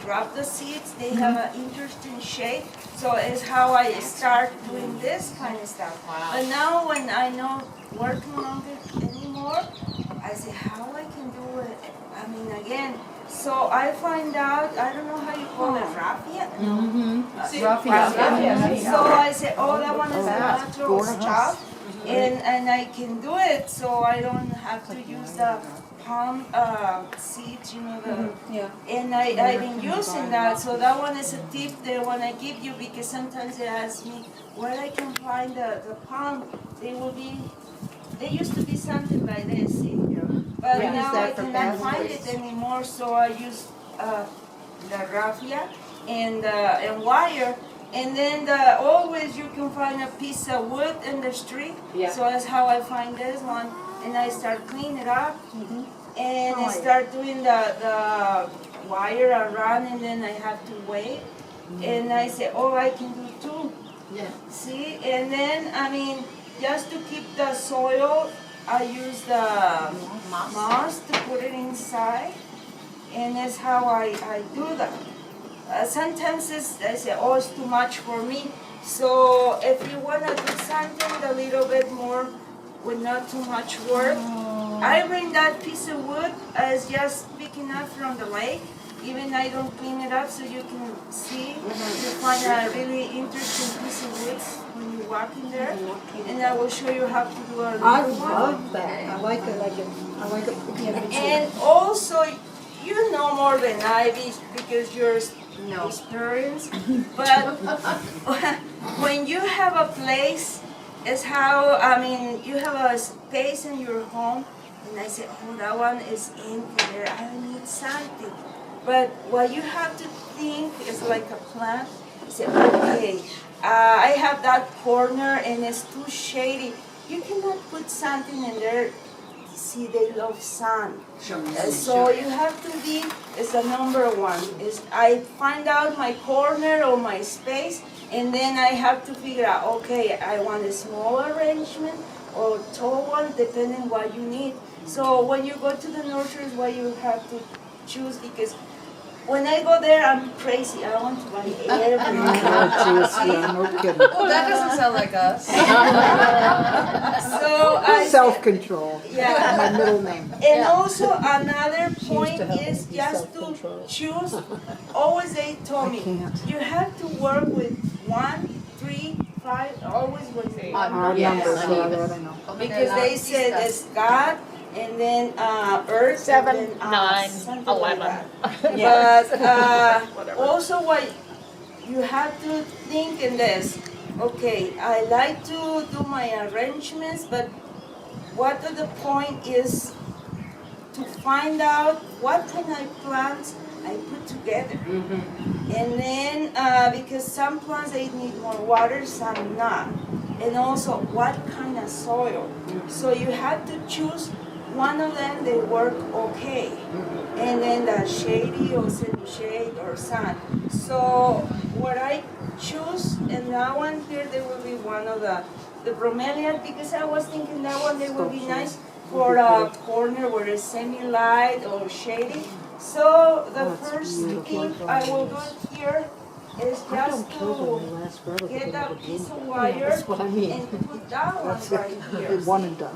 drop the seeds, they have an interesting shape. So it's how I start doing this kind of stuff. Wow. But now when I know working on it anymore, I say how I can do it. I mean, again, so I find out, I don't know how you call it, raffia? Raffia. So I say, oh, that one is a natural stuff. And I can do it, so I don't have to use the palm seeds, you know, and I've been using that, so that one is a tip they want to give you, because sometimes they ask me where I can find the palm. They used to be something like this, see? But now I cannot find it anymore, so I use the raffia and wire. And then always you can find a piece of wood in the street. Yeah. So that's how I find this one. And I start cleaning it up. And I start doing the wire around, and then I have to wait. And I say, oh, I can do two. Yeah. See? And then, I mean, just to keep the soil, I use the moss to put it inside. And that's how I do that. Sometimes I say, oh, it's too much for me. So if you want to do something a little bit more with not too much work, I bring that piece of wood as just picking up from the lake. Even I don't clean it up so you can see. You find a really interesting piece of wood when you walk in there. And I will show you how to do a little I one. love that. I like it. And also, you know more than I do because you're experienced. But when you have a place, it's how, I mean, you have a space in your home, and I say, oh, that one is empty there, I need something. But what you have to think is like a plant. You say, okay, I have that corner and it's too shady. You cannot put something in there. See, they love sun. So you have to be, is the number one. Is I find out my corner or my space, and then I have to figure out, okay, I want a small arrangement or tall one, depending what you need. So when you go to the nurseries, what you have to choose, because when I go there, I'm crazy. I want to buy everything. No kidding. Well, that doesn't sound like us. So I Self-control. yeah. My middle name. And also another She used point to have is to be just to self-control. choose. Always they told me can't. you have to work with 1, 3, 5. Always with Odd Yes. numbers, yeah, that I know. because they said it's God and then Earth 7, and then, 9, something 11. Like that. But also what you have to think in this. Okay, I like to do my arrangements, but what the point is to find out what kind of plants I put together. And then, because some plants they need more water, some not. And also what kind of soil. So you have to choose one of them, they work okay. And then the shady or semi-shade or sun. So what I choose, and that one here, they will be one of the bromeliads, because I was thinking that one, they will be nice for a corner where it's semi-light or shady. So the first thing I will do here is just to get that piece of wire That's what I mean. and put that one That's right it. here. One and done.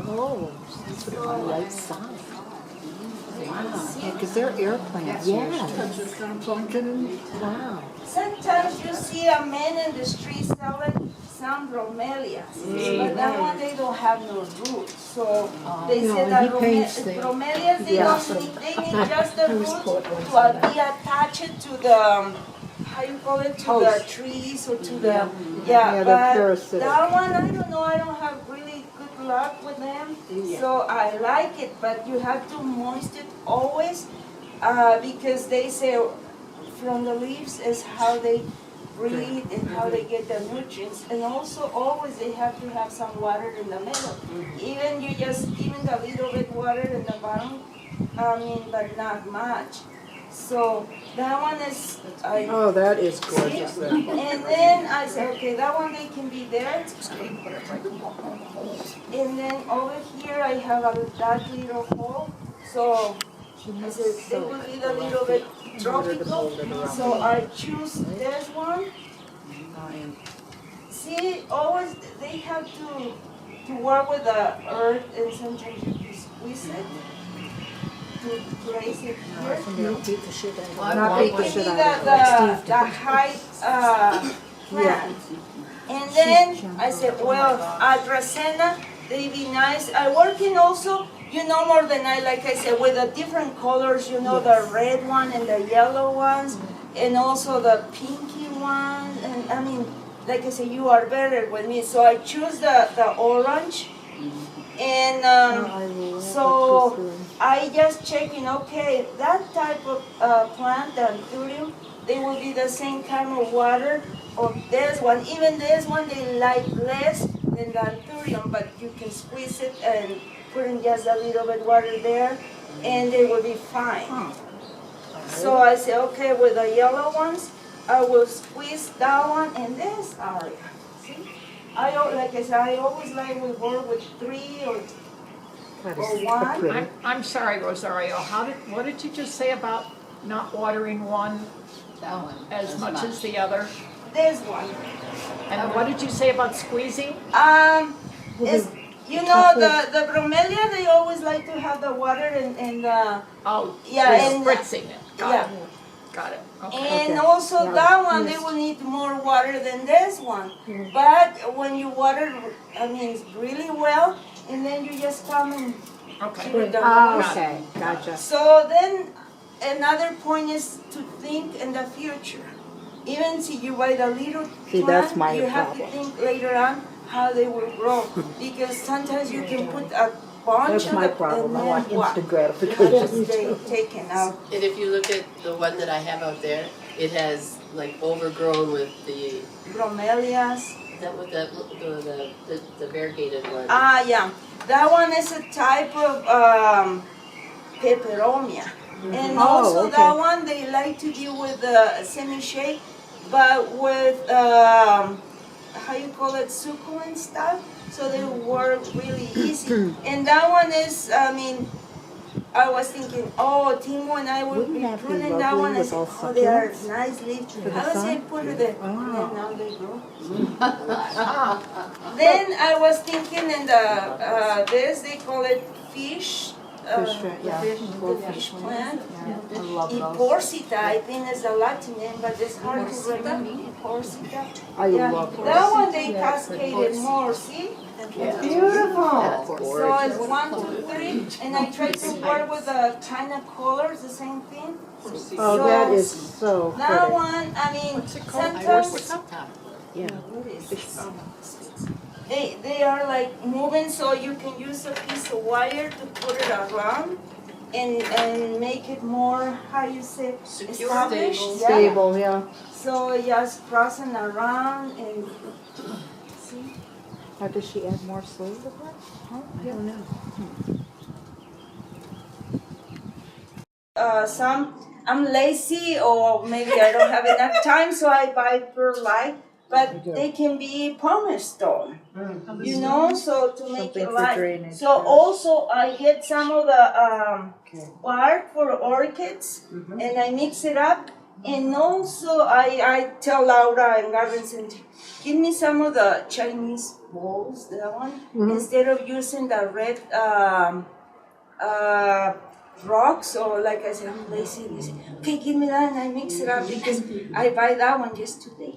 Oh, that's put it on the right side. Wow. Yeah, because they're air plants. Yes. Wow. Sometimes you see a man in the street selling some bromelias, but that one they don't have no roots. So they No, say that he paints them. bromelias they Yeah. don't need, they need just the roots to be attached to the how you call it, to the trees or to the Yeah, they're but parasitic. that one I don't know, I don't have really good luck with them. So I like it, but you have to moist it always because they say from the leaves is how they breathe and how they get the nutrients. And also always they have to have some water in the middle. Even you just even a little bit water in the bottom, I mean, but not much. So that one is Oh, that is gorgeous. and then I said, okay, that one they can be there. And then over here I have that little hole. So I said they will need a little bit tropical. So I choose this one. See, always they have to work with the earth, and sometimes you can squeeze it to place it here. Not beat the shit out of Well, it. I It want can be one. the height plant. And then I said, well, at Dracena, they be nice. I working also, more than I, like I said, with the different colors, the red one and the yellow ones, and also the pinky one. And I mean, like I said, you are better with me. So I choose the orange. And so I just checking, okay, that type of plant, the anthurium, they will be the same kind of water of this one. Even this one, they like less than the anthurium, but you can squeeze it and put in just a little bit water there, and they will be fine. So I say, okay, with the yellow ones, I will squeeze that one in this area. See? Like I said, I always like to work with 3 or one. I'm sorry, Rosario, what did you just say about not watering one That one. as much as the other? This one. And what did you say about squeezing? It's, the bromelia, they always like to have the water and the, Oh, yeah, you're and spritzing it. yeah. Got it. Okay. And also that one, they will need more water than this one. But when you water, really well, and then you just come and Okay. give it the Oh, most. okay, gotcha. So then another point is to think in the future. Even if you buy the little See, that's plant, my you have to problem. think later on how they will grow. Because sometimes you can put a bunch That's of my it problem. I and want then what? instant gratification. They taken out. And if you look at the one that I have out there, it has like overgrown with the, Bromelias. is that what the variegated one? Yeah. That one is a type of peperomia. And also okay. that one, they like to deal with the semi-shade, but with, how you call it, succulent stuff. So they work really easy. And that one is, I was thinking, Timo and I will Wouldn't be that be pruning that lovely one. I with said, all they are succulents nice leaves. for the I was sun? saying, put it there. Oh. And then now they grow. Then I was thinking in the, they call it fish. The fish plant. I love those. Eporsita, I think is a Latin name, but it's hard to remember. Eporsita. I Yeah, love those. that one they cascaded more, see? Beautiful. That's So gorgeous. it's 1, 2, 3, and I try to work with the kind of colors, the same thing. Oh, that is so That pretty. one, sometimes Yeah. they are like moving, so you can use a piece of wire to put it around and make it more, how you say, Secure, established. stable. Yeah. Stable, yeah. So just crossing around and see. How does she add more sleeves of that? Oh, I don't know. Some I'm lazy or maybe I don't have enough time, so I buy perlite. But they can be pumice stone, so to make Something it for light. drainage. So also I get some of the bark for orchids, and I mix it up. And also I tell Laura and Garden Center, give me some of the Chinese bowls, that one, instead of using the red rocks, or like I said, I'm lazy. They say, okay, give me that, and I mix it up because I buy that one just today.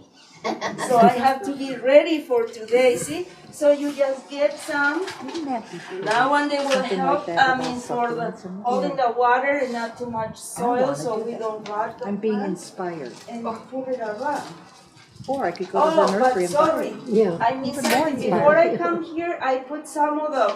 So I have to be ready for today, see? So you just get some. Wouldn't that be pretty? That one they will Something help, like that with all for the succulents and- holding the water and not too much soil, wanna so do we that. don't rot the I'm being plant, inspired. and put it around. Or I could go to the Oh, nursery but and buy sorry, it. Yeah. I missed Even more something. Before I inspired. come here, I put some of the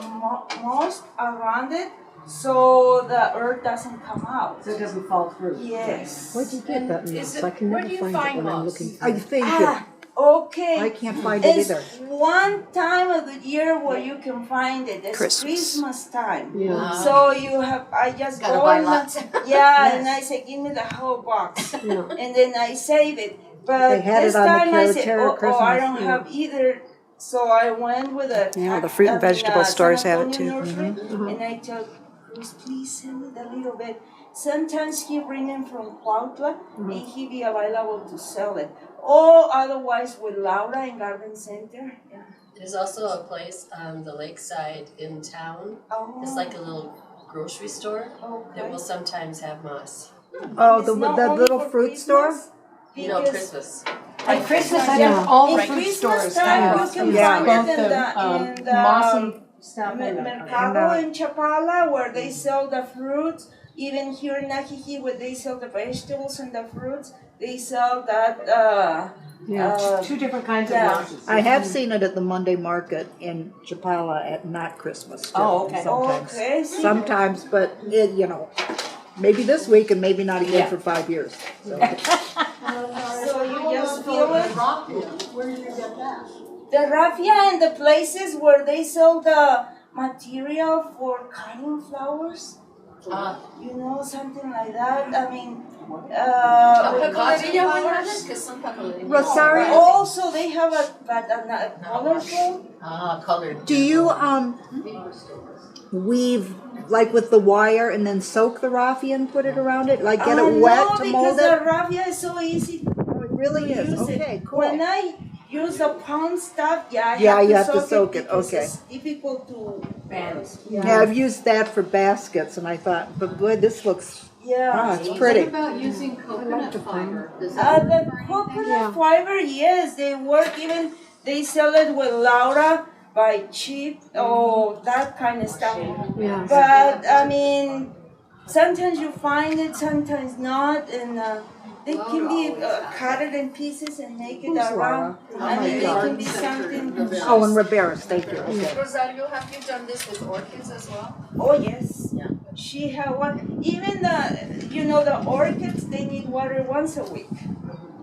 moss around it, so the earth doesn't come out. So it doesn't fall through. Yes. Where'd you get that is moss? it- I can where never do you find find it when I'm moss? looking for it. Thank you. Okay. I can't find it It's either. one time of the year where you can find it. It's Christmas time. Yeah. So you have, I just Gotta go buy in lots. yeah, and I say, give me the whole box. Yeah. And then I save it. But They had this it on the time I said, Terra I Christmas, don't yeah. have either. So I went with a Yeah, the fruit and vegetable stores have it too. Nursery, and I told Bruce, please send me the little bit. Sometimes he bring them from Cuautla and he be available to sell it. Or otherwise with Laura in Garden Center. Yeah. There's also a place on the Lakeside in town. It's like a little grocery store that will sometimes have moss. Oh, It's the not that only little for fruit store? Christmas, No, because Christmas. At Christmas, I Yeah. have all the in fruit Christmas stores. time, you can Yeah. find Both it in the the mossy stuff and the Mercado in Chapala where they sell the fruits. Even here in Najihi where they sell the vegetables and the fruits, they sell that. two different kinds of yeah. mosses. I have seen it at the Monday market in Chapala at not Christmas too. Oh, okay. Sometimes. Okay, see? Sometimes, but it, you know, maybe this week and maybe not again Yeah. for 5 years. So. So you just feel it. Where did you get that? The raffia and the places where they sell the material for cutting flowers. You know, something like that. I mean, Rosario, also they have a colorful. Colored. do you weave like with the wire and then soak the raffia and put it around it? Like get it wet No, to because mold the it? raffia is so easy Oh, it really to is. use Okay, it. cool. When I use the pound stuff, I Yeah, have you to have to soak it, because okay. it's difficult to Bands. Yeah, I've used that for baskets and I thought, but boy, this looks, it's pretty. About using coconut fiber. Does that the work for anything? coconut fiber, yes, they work. Even they sell it with Laura by cheap or that kind of stuff. Yeah. But I mean, sometimes you find it, sometimes not, and they can be cut it in pieces and make it around. I mean, they can be something. Oh, and Ribera's, thank you. Okay. Rosario, have you done this with orchids as well? Oh yes. Yeah. She had one. Even the orchids, they need water once a week.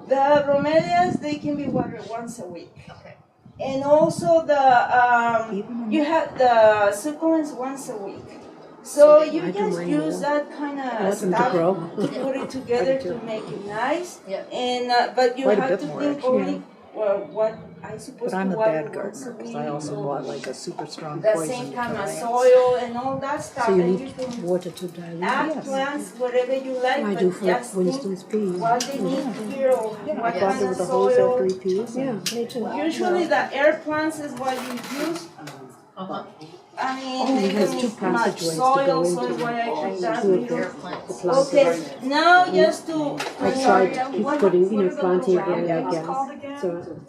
The bromelias, they can be watered once a week. Okay. And also you have the succulents once a week. So you just use that kind of stuff to put it together to make it nice. Yeah. And but you Quite a have bit to more, think actually. only what I suppose But I'm to a water bad once a gardener because week I also or bought like a super strong the poison same kind to of plants. soil and all that stuff. So you and need can water to dilute. add Yes. plants whatever you like, I but do for just think Winston's peas. what they need here or I what bought kind it of with a hose soil. after he pees. Yeah, me too. Usually the air plants is what you use. I mean, they it has don't two need much passageways to soil, go so into is why I put that two of little. the plants. Okay, now just to. I tried to keep putting, what are the planting little it rabbits again. called again? So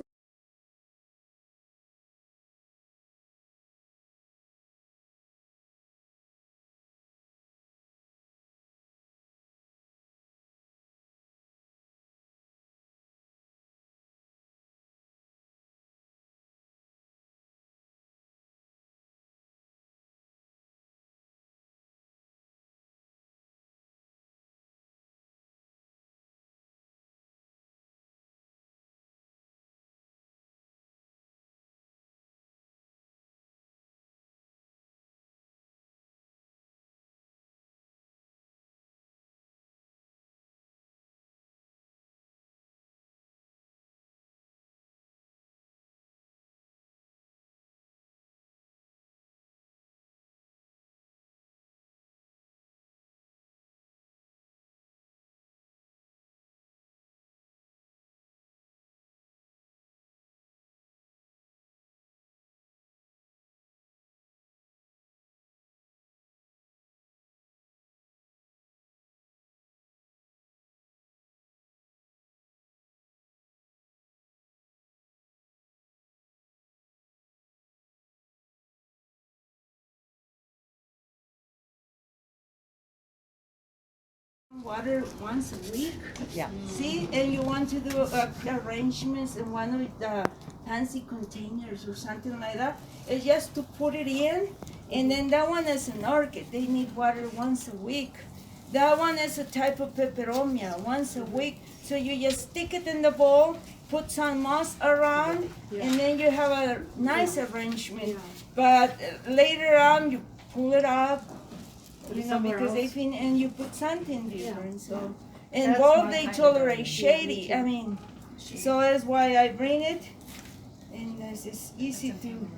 Water once a week. Yeah. See, and you want to do arrangements in one of the fancy containers or something like that. It's just to put it in, and then that one is an orchid. They need water once a week. That one is a type of peperomia, once a week. So you just stick it in the bowl, put some moss around, and then you have a nice arrangement. But later on, you pull it up, because they think, and you put something different. So, and That's both my they kind of tolerate idea. shady. I mean, so that's why I bring it, and it's easy to